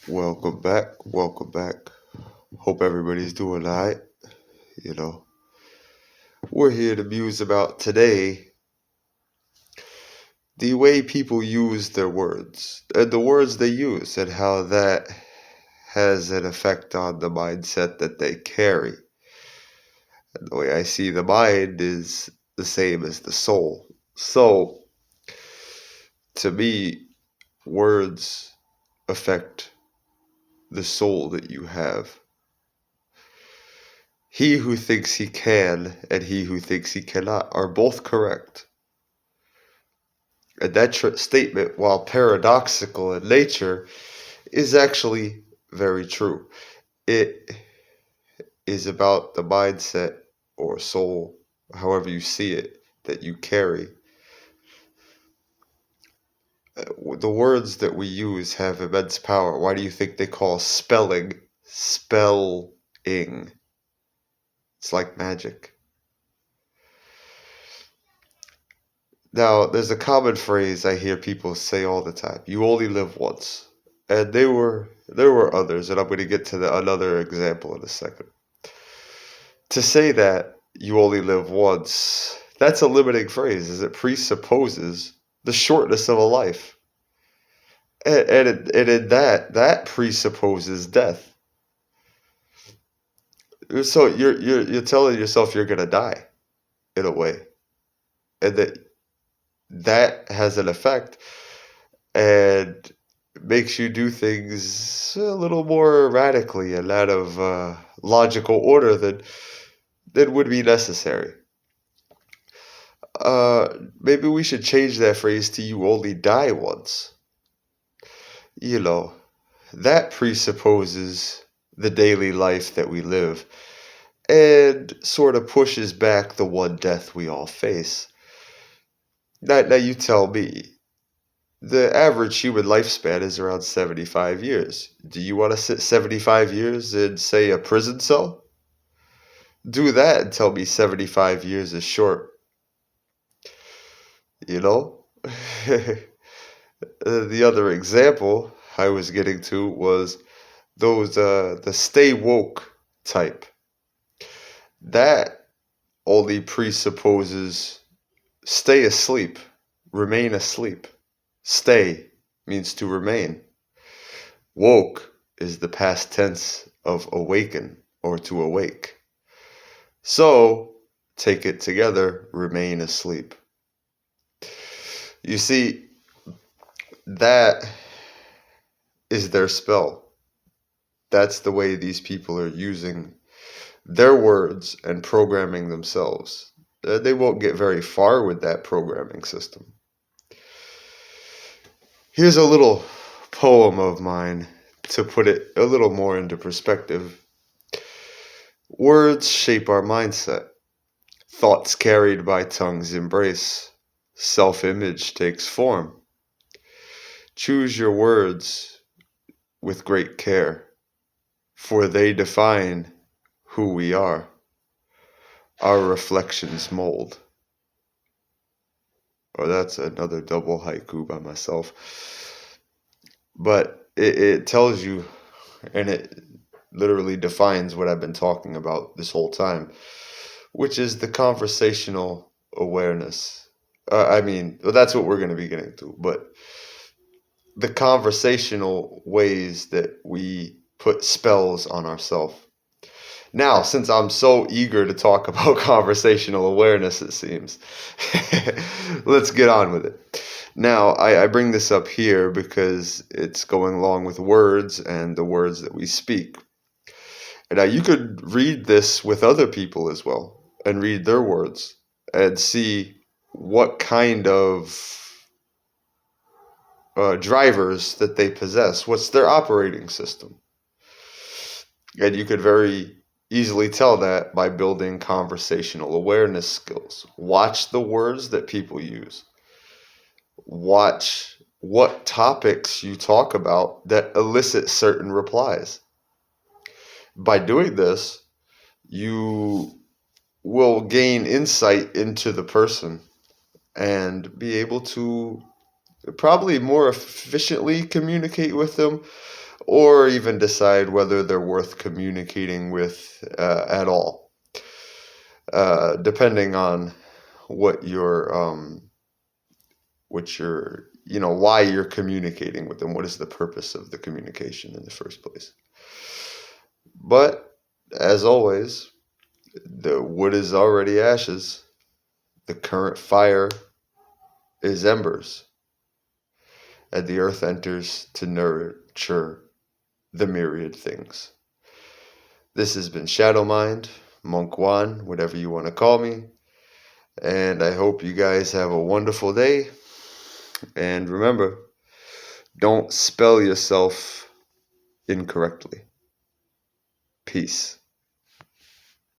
Welcome back. Welcome back. Hope everybody's doing all right. You know, we're here to muse about today the way people use their words and the words they use and how that has an effect on the mindset that they carry. And the way I see the mind is the same as the soul. So, to me, words affect the soul that you have. He who thinks he can and he who thinks he cannot are both correct. And that statement, while paradoxical in nature, is actually very true. It is about the mindset or soul, however you see it, that you carry. The words that we use have immense power. Why do you think they call spelling spelling? It's like magic. Now, there's a common phrase I hear people say all the time. You only live once. And there were others, and I'm going to get to another example in a second. To say that you only live once, that's a limiting phrase, as it presupposes the shortness of a life. And in that presupposes death. So you're telling yourself you're gonna die, in a way. And that has an effect and makes you do things a little more radically and out of logical order than would be necessary. Maybe we should change that phrase to "you only die once." You know, that presupposes the daily life that we live and sort of pushes back the one death we all face. Now you tell me, the average human lifespan is around 75 years. Do you want to sit 75 years in, say, a prison cell? Do that and tell me 75 years is short. You know? The other example I was getting to was the stay woke type. That only presupposes stay asleep, remain asleep. Stay means to remain. Woke is the past tense of awaken or to awake. So, take it together, remain asleep. You see, that is their spell. That's the way these people are using their words and programming themselves. They won't get very far with that programming system. Here's a little poem of mine to put it a little more into perspective. Words shape our mindset. Thoughts carried by tongues embrace. Self-image takes form. Choose your words with great care, for they define who we are. Our reflections mold. Oh, that's another double haiku by myself. But it tells you, and it literally defines what I've been talking about this whole time, which is the conversational awareness. Well, that's what we're going to be getting to, but the conversational ways that we put spells on ourselves. Now, since I'm so eager to talk about conversational awareness, it seems, let's get on with it. Now, I bring this up here because it's going along with words and the words that we speak. And now you could read this with other people as well and read their words and see what kind of drivers that they possess. What's their operating system? And you could very easily tell that by building conversational awareness skills. Watch the words that people use. Watch what topics you talk about that elicit certain replies. By doing this, you will gain insight into the person and be able to probably more efficiently communicate with them, or even decide whether they're worth communicating with at all, depending on what your why you're communicating with them. What is the purpose of the communication in the first place? But as always, the wood is already ashes. The current fire is embers, and the earth enters to nurture the myriad things. This has been Shadow Mind, Monk Juan, whatever you want to call me. And I hope you guys have a wonderful day. And remember, don't spell yourself incorrectly. Peace.